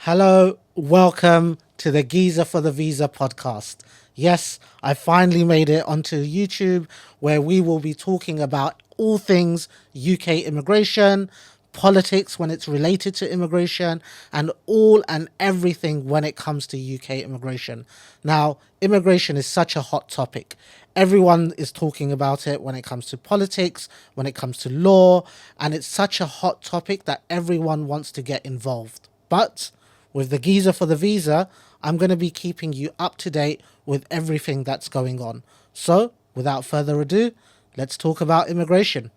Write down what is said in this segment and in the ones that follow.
Hello, welcome to the Geezer for the Visa podcast. Yes, I finally made it onto YouTube where we will be talking about all things UK immigration, politics when it's related to immigration, and all and everything when it comes to UK immigration. Now, immigration is such a hot topic. Everyone is talking about it when it comes to politics, when it comes to law, and it's such a hot topic that everyone wants to get involved. But with the Geezer for the Visa, I'm going to be keeping you up to date with everything that's going on. So, without further ado, let's talk about immigration.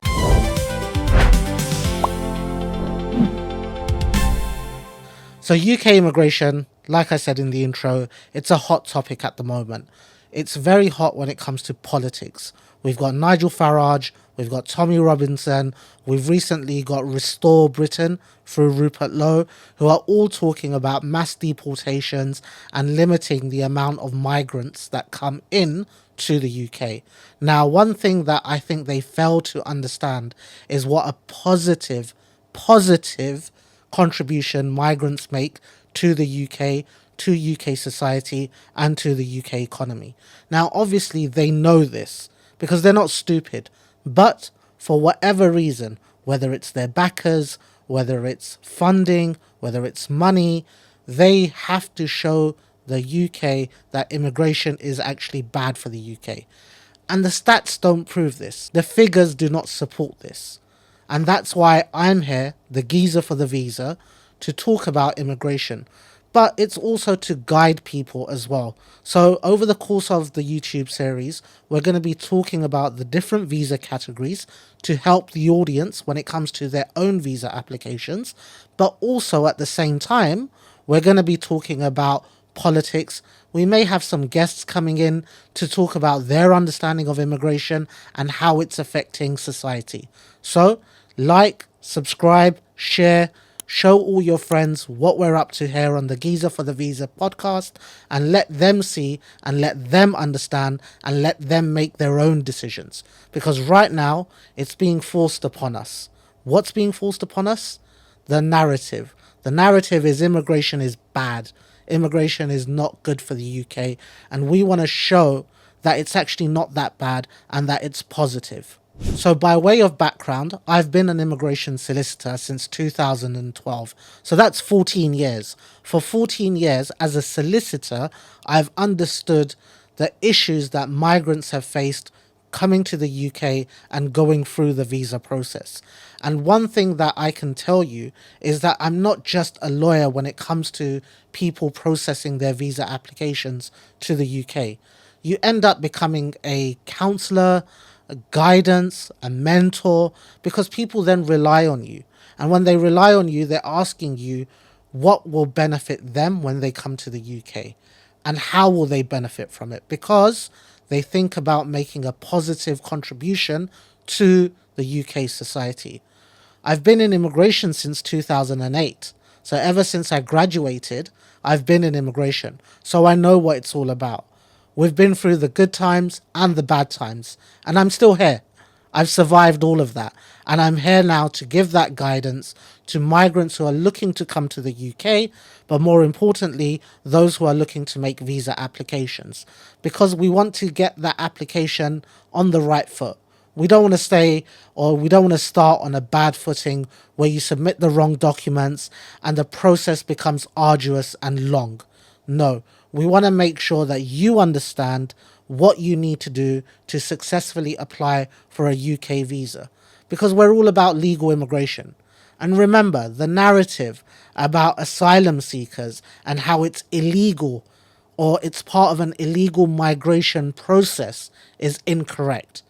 So, UK immigration, like I said in the intro, it's a hot topic at the moment. It's very hot when it comes to politics. We've got Nigel Farage, we've got Tommy Robinson, we've recently got Restore Britain through Rupert Lowe, who are all talking about mass deportations and limiting the amount of migrants that come in to the UK. Now, one thing that I think they fail to understand is what a positive contribution migrants make to the UK, to UK society, and to the UK economy. Now, obviously, they know this because they're not stupid, but for whatever reason, whether it's their backers, whether it's funding, whether it's money, they have to show the UK that immigration is actually bad for the UK. And the stats don't prove this. The figures do not support this. And that's why I'm here, the geezer for the visa, to talk about immigration. But it's also to guide people as well. So, over the course of the YouTube series, we're going to be talking about the different visa categories to help the audience when it comes to their own visa applications. But also at the same time, we're going to be talking about politics. We may have some guests coming in to talk about their understanding of immigration and how it's affecting society. So, like, subscribe, share, show all your friends what we're up to here on the Geezer for the Visa podcast, and let them see and let them understand and let them make their own decisions. Because right now, it's being forced upon us. What's being forced upon us? The narrative. The narrative is immigration is bad. Immigration is not good for the UK. And we want to show that it's actually not that bad and that it's positive. So, by way of background, I've been an immigration solicitor since 2012. So, that's 14 years. For 14 years, as a solicitor, I've understood the issues that migrants have faced coming to the UK and going through the visa process. And one thing that I can tell you is that I'm not just a lawyer when it comes to people processing their visa applications to the UK. You end up becoming a counselor, a guidance, a mentor, because people then rely on you. And when they rely on you, they're asking you what will benefit them when they come to the UK and how will they benefit from it, because they think about making a positive contribution to the UK society. I've been in immigration since 2008. So ever since I graduated, I've been in immigration. So I know what it's all about. We've been through the good times and the bad times, and I'm still here. I've survived all of that, and I'm here now to give that guidance to migrants who are looking to come to the UK, but more importantly, those who are looking to make visa applications, because we want to get that application on the right foot. We don't want to stay, or we don't want to start on a bad footing where you submit the wrong documents and the process becomes arduous and long. No, we want to make sure that you understand what you need to do to successfully apply for a UK visa, because we're all about legal immigration. And remember, the narrative about asylum seekers and how it's illegal or it's part of an illegal migration process is incorrect.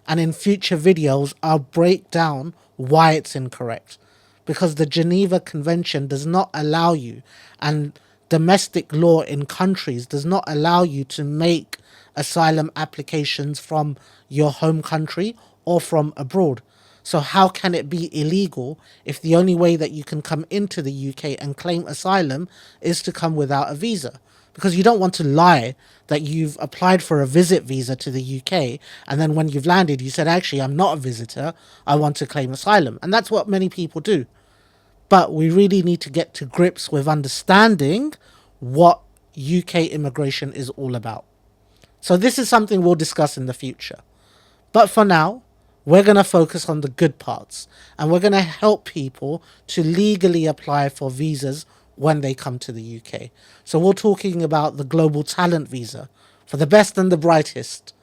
And in future videos, I'll break down why it's incorrect. Because the Geneva Convention does not allow you, and domestic law in countries does not allow you to make asylum applications from your home country or from abroad. So how can it be illegal if the only way that you can come into the UK and claim asylum is to come without a visa? Because you don't want to lie that you've applied for a visit visa to the UK, and then when you've landed you said, actually, I'm not a visitor, I want to claim asylum. And that's what many people do. But we really need to get to grips with understanding what UK immigration is all about. So this is something we'll discuss in the future. But for now, we're going to focus on the good parts, and we're going to help people to legally apply for visas when they come to the UK. So we're talking about the global talent visa for the best and the brightest,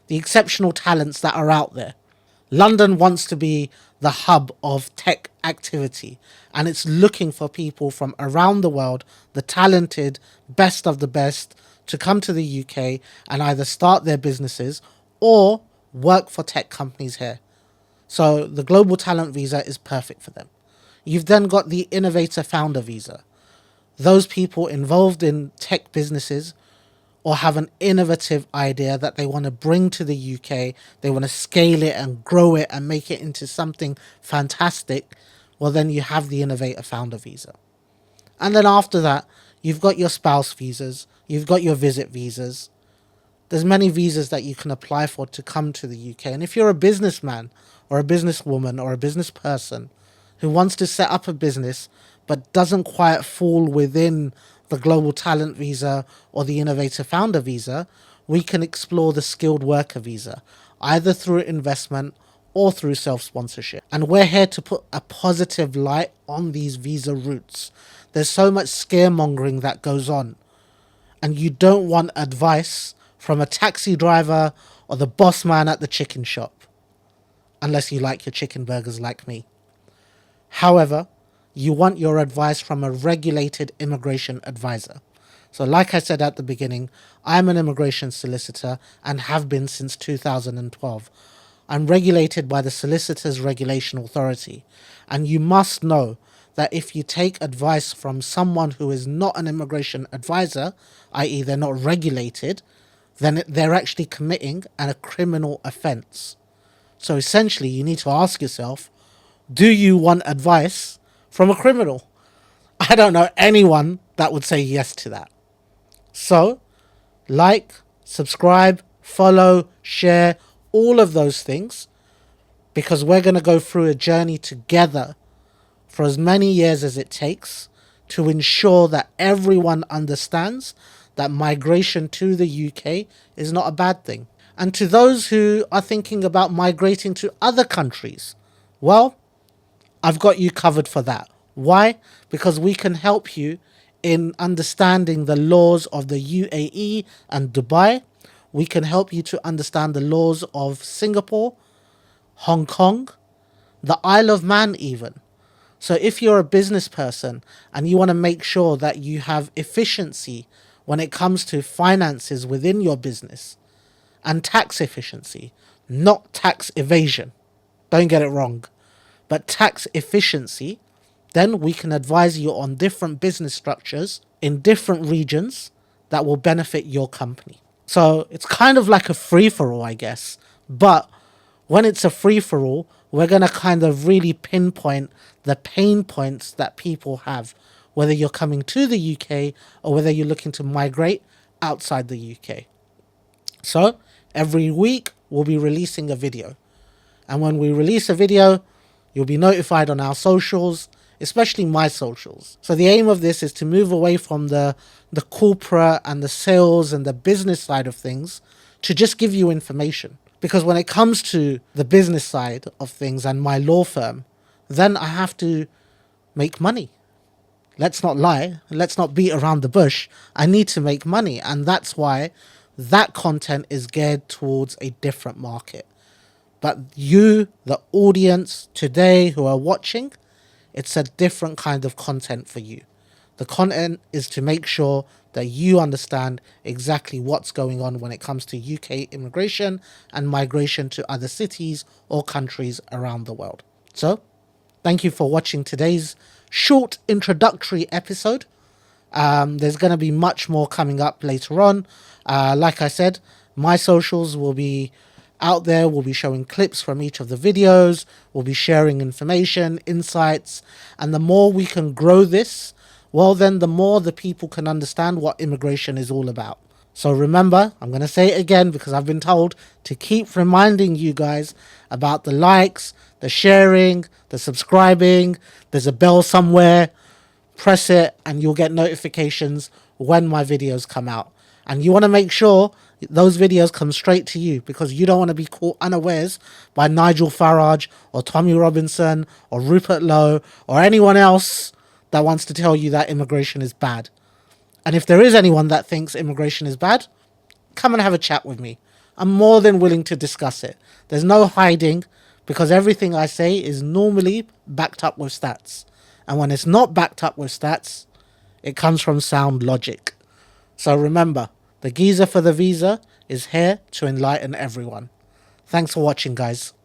the exceptional talents that are out there. London wants to be the hub of tech activity, and it's looking for people from around the world, the talented, best of the best, to come to the UK and either start their businesses or work for tech companies here. So the global talent visa is perfect for them. You've then got the innovator founder visa. Those people involved in tech businesses or have an innovative idea that they want to bring to the UK, they want to scale it and grow it and make it into something fantastic, well, then you have the innovator founder visa. And then after that, you've got your spouse visas, you've got your visit visas. There's many visas that you can apply for to come to the UK. And if you're a businessman or a businesswoman or a business person who wants to set up a business but doesn't quite fall within the global talent visa or the innovator founder visa, we can explore the skilled worker visa, either through investment or through self-sponsorship. And we're here to put a positive light on these visa routes. There's so much scaremongering that goes on, and you don't want advice from a taxi driver or the boss man at the chicken shop, unless you like your chicken burgers like me. However, you want your advice from a regulated immigration advisor. So like I said at the beginning, I'm an immigration solicitor and have been since 2012. I'm regulated by the Solicitors Regulation Authority, and you must know that if you take advice from someone who is not an immigration advisor, i.e. they're not regulated, then they're actually committing a criminal offence. So essentially you need to ask yourself, do you want advice from a criminal? I don't know anyone that would say yes to that. So, like, subscribe, follow, share, all of those things, because we're going to go through a journey together for as many years as it takes to ensure that everyone understands that migration to the UK is not a bad thing. And to those who are thinking about migrating to other countries, well, I've got you covered for that. Why? Because we can help you in understanding the laws of the UAE and Dubai. We can help you to understand the laws of Singapore, Hong Kong, the Isle of Man even. So if you're a business person and you want to make sure that you have efficiency when it comes to finances within your business and tax efficiency, not tax evasion, don't get it wrong, but tax efficiency, then we can advise you on different business structures in different regions that will benefit your company. So it's kind of like a free-for-all, I guess. But when it's a free-for-all, we're going to kind of really pinpoint the pain points that people have, whether you're coming to the UK or whether you're looking to migrate outside the UK. So every week we'll be releasing a video. And when we release a video, you'll be notified on our socials, especially my socials. So the aim of this is to move away from the corporate and the sales and the business side of things to just give you information. Because when it comes to the business side of things and my law firm, then I have to make money. Let's not lie. Let's not beat around the bush. I need to make money. And that's why that content is geared towards a different market. But you, the audience today who are watching, it's a different kind of content for you. The content is to make sure that you understand exactly what's going on when it comes to UK immigration and migration to other cities or countries around the world. So, thank you for watching today's short introductory episode. There's going to be much more coming up later on. Like I said, my socials will be out there. We'll be showing clips from each of the videos. We'll be sharing information, insights, and the more we can grow this, well, then the more the people can understand what immigration is all about. So remember, I'm going to say it again because I've been told to keep reminding you guys about the likes, the sharing, the subscribing. There's a bell somewhere. Press it and you'll get notifications when my videos come out. And you want to make sure those videos come straight to you because you don't want to be caught unawares by Nigel Farage or Tommy Robinson or Rupert Lowe or anyone else that wants to tell you that immigration is bad. And if there is anyone that thinks immigration is bad, come and have a chat with me. I'm more than willing to discuss it. There's no hiding because everything I say is normally backed up with stats. And when it's not backed up with stats, it comes from sound logic. So remember, the geezer for the visa is here to enlighten everyone. Thanks for watching, guys.